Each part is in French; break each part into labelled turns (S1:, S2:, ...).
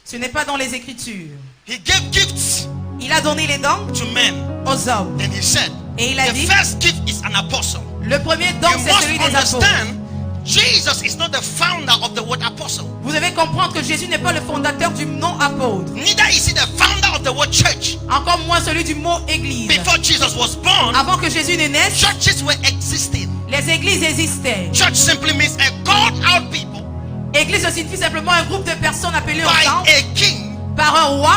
S1: Ce n'est pas dans les Écritures.
S2: He gave gifts
S1: Il a donné les dons
S2: to men.
S1: aux hommes.
S2: And he said,
S1: Et il a
S2: the
S1: dit,
S2: first gift is an apostle.
S1: le premier don,
S2: You
S1: c'est
S2: must
S1: celui des apôtres.
S2: understand, Jesus is not the founder of the word apostle.
S1: Vous devez comprendre que Jésus n'est pas le fondateur du nom apôtre.
S2: Neither is he the founder of the word church.
S1: Encore moins celui du mot église.
S2: Before Jesus was born,
S1: Avant que Jésus ne naisse,
S2: churches were existing.
S1: les églises existaient.
S2: Church simply means a called out people
S1: Église signifie simplement un groupe de personnes appelées ensemble
S2: by a king
S1: par un roi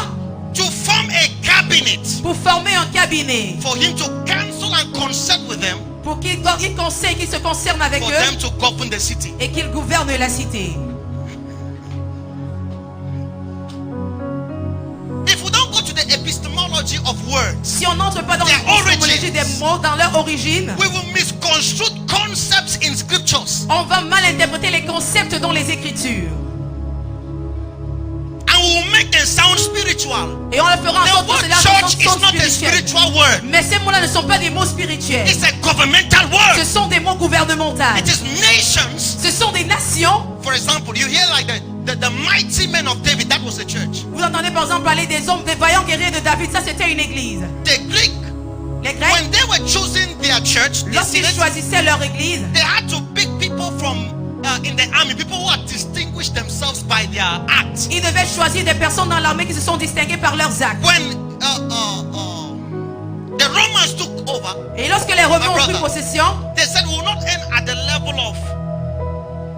S2: to form a cabinet
S1: pour former un cabinet,
S2: for him to counsel and consult with them
S1: pour qu'ils conseillent, qu'ils se concernent avec
S2: for
S1: eux
S2: them to govern the city.
S1: et qu'ils gouvernent la cité.
S2: If we don't go to the epistemology of words,
S1: Si on n'entre pas dans
S2: Their
S1: l'étymologie
S2: origins.
S1: des mots, dans leur origine,
S2: we will misconstrue concepts in scriptures
S1: on va mal interpréter les concepts dans les Écritures.
S2: and we will make them sound spiritual.
S1: Et on le fera en
S2: The
S1: sorte que
S2: word
S1: cela
S2: church is
S1: sonne
S2: not a
S1: spirituel.
S2: spiritual word.
S1: Mais ces mots-là ne sont pas des mots spirituels.
S2: It's a governmental
S1: Ce
S2: word.
S1: sont des mots gouvernementaux.
S2: It is nations.
S1: Ce sont des nations.
S2: For example, you hear like the mighty men of David, that was a church.
S1: Vous entendez par exemple parler des hommes, des vaillants guerriers de David. Ça, c'était une église.
S2: The Greek,
S1: Les Grecs,
S2: when they were choosing their church,
S1: lorsqu'ils choisissaient leur église,
S2: they had to pick people from in the army, people who had distinguished themselves by their acts.
S1: ils devaient choisir des personnes dans l'armée qui se sont distinguées par leurs actes.
S2: When the Romans took over,
S1: Et lorsque les Romains ont pris
S2: brother.
S1: possession,
S2: they said we will not end at the level of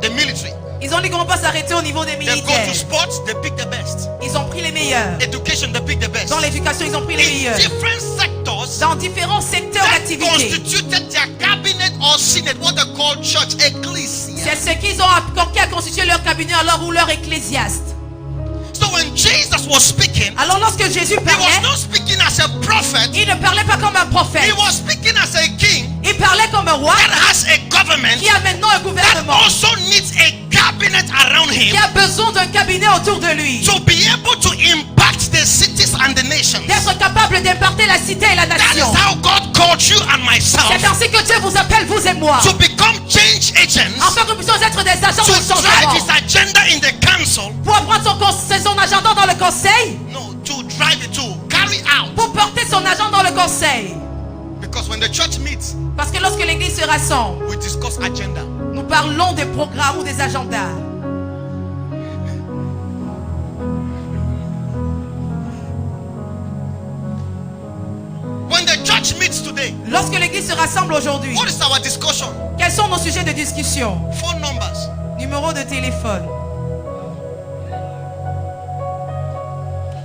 S2: the military.
S1: ils ont dit qu'on ne va pas s'arrêter au niveau des
S2: They go
S1: militaires.
S2: to sports, they pick the best.
S1: Ils ont pris les meilleurs.
S2: Education, they pick the best.
S1: Dans l'éducation, ils ont pris les
S2: In
S1: meilleurs.
S2: different sectors
S1: Dans différents secteurs
S2: that
S1: d'activité.
S2: constituted their cabinet or synod, what they call church, ecclesia.
S1: C'est ce qu'ils ont qui a constitué leur cabinet alors ou leur ecclésiaste.
S2: So when Jesus was speaking,
S1: Alors lorsque Jésus
S2: he was
S1: parlait,
S2: not speaking as a prophet.
S1: il ne parlait pas comme un
S2: He
S1: prophète.
S2: was speaking as a king
S1: Il parlait comme un roi
S2: that has a government
S1: qui a maintenant un
S2: that
S1: gouvernement,
S2: also needs a cabinet around
S1: qui
S2: him
S1: a besoin d'un cabinet autour de lui,
S2: to be able to impact the cities and the nations.
S1: d'être capable d'imparter la cité et la
S2: That is
S1: nation.
S2: how God called you and myself
S1: C'est ainsi que Dieu vous appelle, vous et moi,
S2: to become change agents,
S1: afin que nous puissions être des agents
S2: to
S1: de
S2: drive
S1: changement.
S2: his agenda in the council.
S1: Pour prendre son agenda dans le conseil,
S2: No, to drive it, to carry out.
S1: pour porter son agenda dans le conseil.
S2: Because when the church meets,
S1: Parce que lorsque l'église se rassemble,
S2: we discuss agenda.
S1: nous parlons des programmes ou des agendas.
S2: When the church meets today,
S1: Lorsque l'église se rassemble aujourd'hui,
S2: what is our discussion?
S1: quels sont nos sujets de discussion?
S2: Phone numbers.
S1: Numéro de téléphone.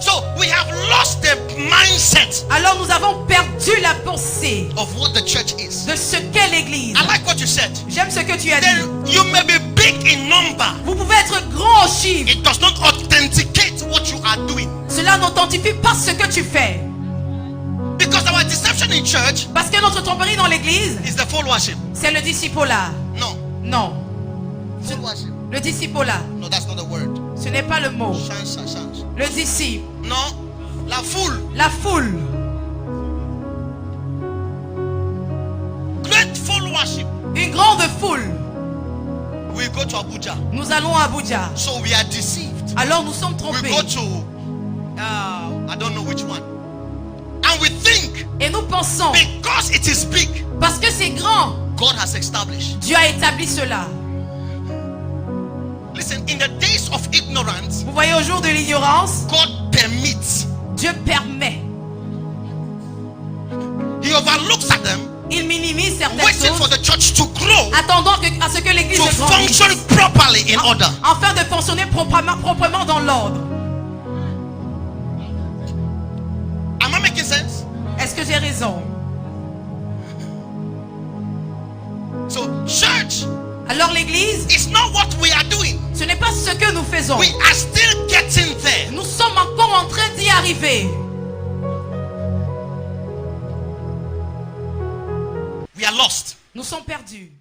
S2: So we have lost the mindset
S1: Alors nous avons perdu la pensée
S2: of what the church is.
S1: de ce qu'est l'église.
S2: I like what you said.
S1: J'aime ce que tu as dit.
S2: Then you may be big in number.
S1: Vous pouvez être grand au chiffre.
S2: It does not authenticate what you are doing.
S1: Cela n'authentifie pas ce que tu fais.
S2: Because our deception in church
S1: Parce que notre tromperie dans l'église,
S2: is the followership.
S1: c'est le discipolat.
S2: No.
S1: Non.
S2: Followership.
S1: Le discipolat.
S2: No, that's not the word.
S1: Ce n'est pas le mot.
S2: Change.
S1: Le disciple.
S2: No. La foule.
S1: La foule.
S2: Great followership.
S1: Une grande foule.
S2: We go to Abuja.
S1: Nous allons à Abuja.
S2: So we are deceived.
S1: Alors nous sommes
S2: We
S1: trompés.
S2: go to I don't know which one. And we think
S1: Et nous pensons,
S2: because it is big,
S1: parce que c'est grand,
S2: God has established.
S1: Dieu a établi cela.
S2: Listen, in the days of ignorance,
S1: Vous voyez, au jour de l'ignorance,
S2: God permits.
S1: Dieu permet.
S2: He overlooks at them,
S1: Il minimise certaines
S2: waiting for
S1: choses,
S2: the church to grow,
S1: attendant à ce que l'église
S2: to
S1: se grandisse,
S2: function properly in order.
S1: afin de fonctionner proprement dans l'ordre.
S2: Am I making sense?
S1: Est-ce que j'ai raison?
S2: So, church
S1: Alors l'église,
S2: is not what we are doing.
S1: ce n'est pas ce que nous faisons.
S2: We are still getting there.
S1: Nous sommes encore en train d'y arriver.
S2: We are lost.
S1: Nous sommes perdus.